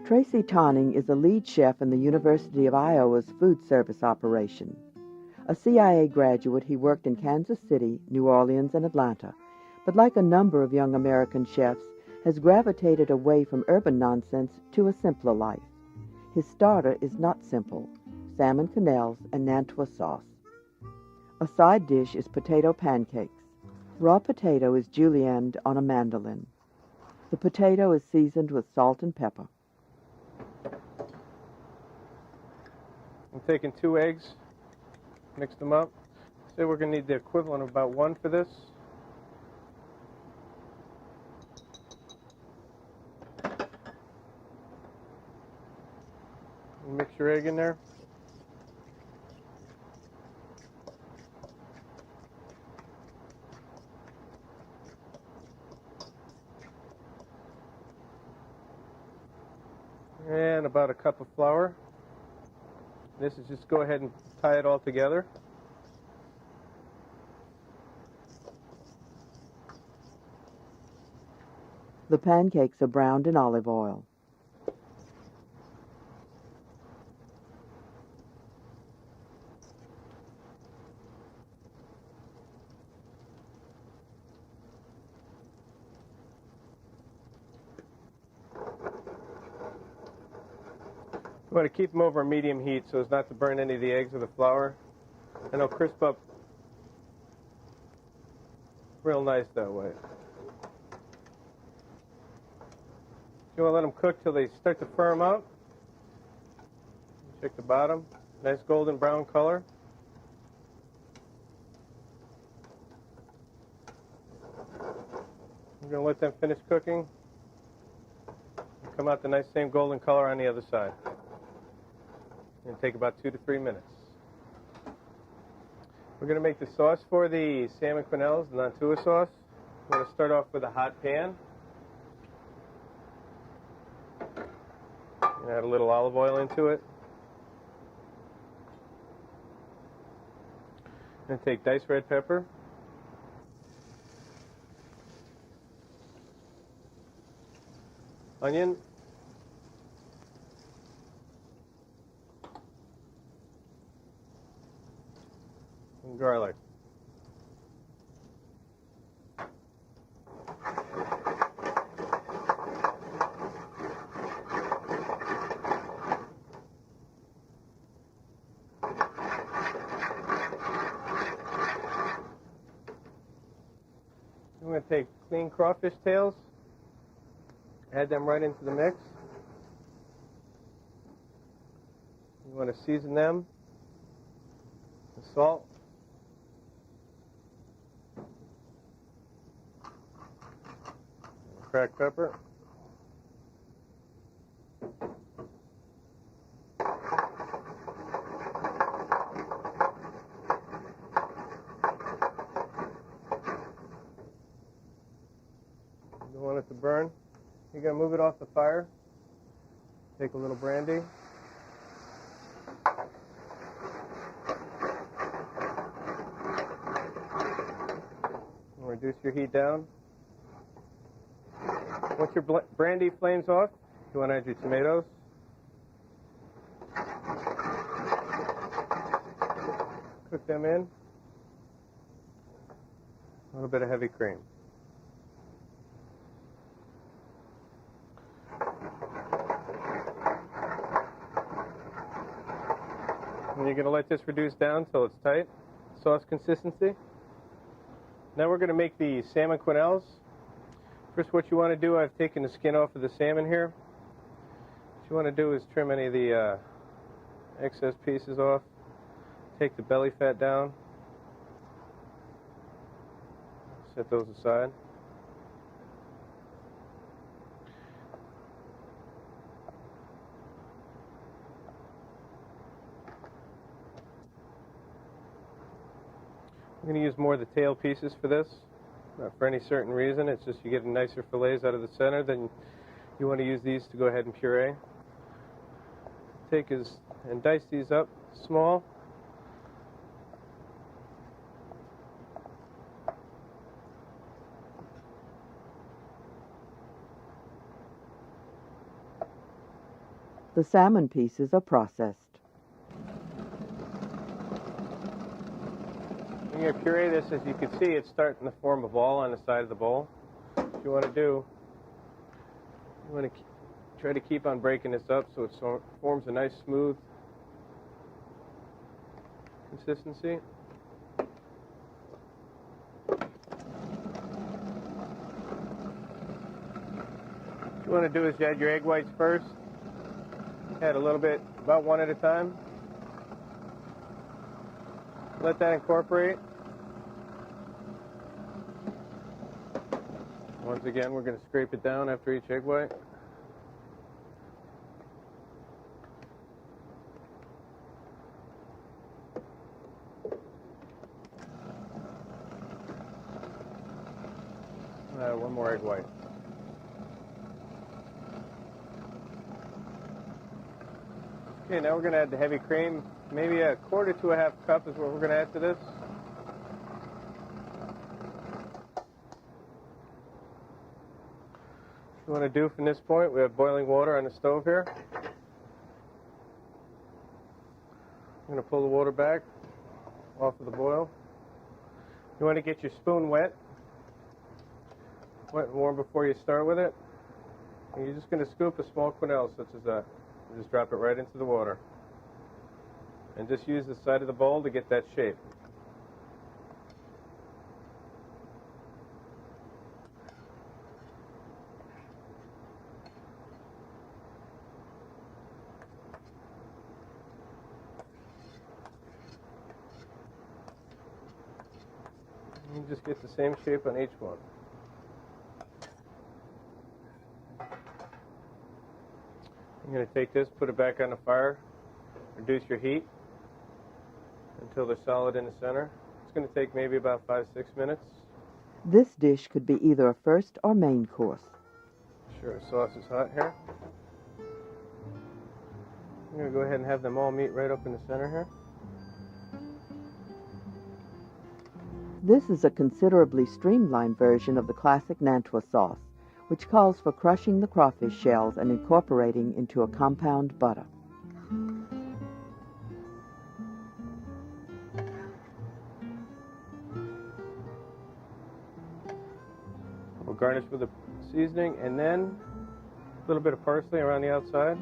Tracy Tonning is a lead chef in the University of Iowa's food service operation. A CIA graduate, he worked in Kansas City, New Orleans, and Atlanta, but like a number of young American chefs, has gravitated away from urban nonsense to a simpler life. His starter is not simple: salmon quenelles and Nantua sauce. A side dish is potato pancakes. Raw potato is julienned on a mandolin. The potato is seasoned with salt and pepper. I'm taking 2 eggs, mix them up. Say we're going to need the equivalent of about 1 for this. Mix your egg in there. And about a cup of flour. This is just go ahead and tie it all together. The pancakes are browned in olive oil. You want to keep them over a medium heat so as not to burn any of the eggs or the flour. And they'll crisp up real nice that way. You want to let them cook till they start to firm up. Check the bottom. Nice golden brown color. We're going to let them finish cooking. Come out the nice same golden color on the other side. It'll take about 2 to 3 minutes. We're going to make the sauce for the salmon quenelles, the Nantua sauce. We're going to start off with a hot pan. Add a little olive oil into it. And take diced red pepper. Onion. And garlic. I'm going to take clean crawfish tails, add them right into the mix. You want to season them with salt, and cracked pepper. You don't want it to burn. You're going to move it off the fire. Take a little brandy. And reduce your heat down. Once your brandy flames off, you want to add your tomatoes. Cook them in. A little bit of heavy cream. And you're going to let this reduce down until it's tight, sauce consistency. Now we're going to make the salmon quenelles. First, what you want to do, I've taken the skin off of the salmon here. What you want to do is trim any of the excess pieces off. Take the belly fat down. Set those aside. I'm going to use more of the tail pieces for this. Not for any certain reason. It's just you get nicer fillets out of the center. Then you want to use these to go ahead and puree. Take and dice these up small. The salmon pieces are processed. When you puree this, as you can see, it's starting to form a ball on the side of the bowl. What you want to do, you want to try to keep on breaking this up so it forms a nice smooth consistency. What you want to do is you add your egg whites first. Add a little bit, about one at a time. Let that incorporate. Once again, we're going to scrape it down after each egg white. One more egg white. Okay, now we're going to add the heavy cream. Maybe a quarter to a half cup is what we're going to add to this. What you want to do from this point, we have boiling water on the stove here. I'm going to pull the water back off of the boil. You want to get your spoon wet and warm before you start with it. And you're just going to scoop a small quenelle such as that. And just drop it right into the water. And just use the side of the bowl to get that shape. You just get the same shape on each one. I'm going to take this, put it back on the fire, reduce your heat until they're solid in the center. It's going to take maybe about 5-6 minutes. This dish could be either a first or main course. Sure, sauce is hot here. I'm going to go ahead and have them all meet right up in the center here. This is a considerably streamlined version of the classic Nantua sauce, which calls for crushing the crawfish shells and incorporating into a compound butter. We'll garnish with the seasoning and then a little bit of parsley around the outside.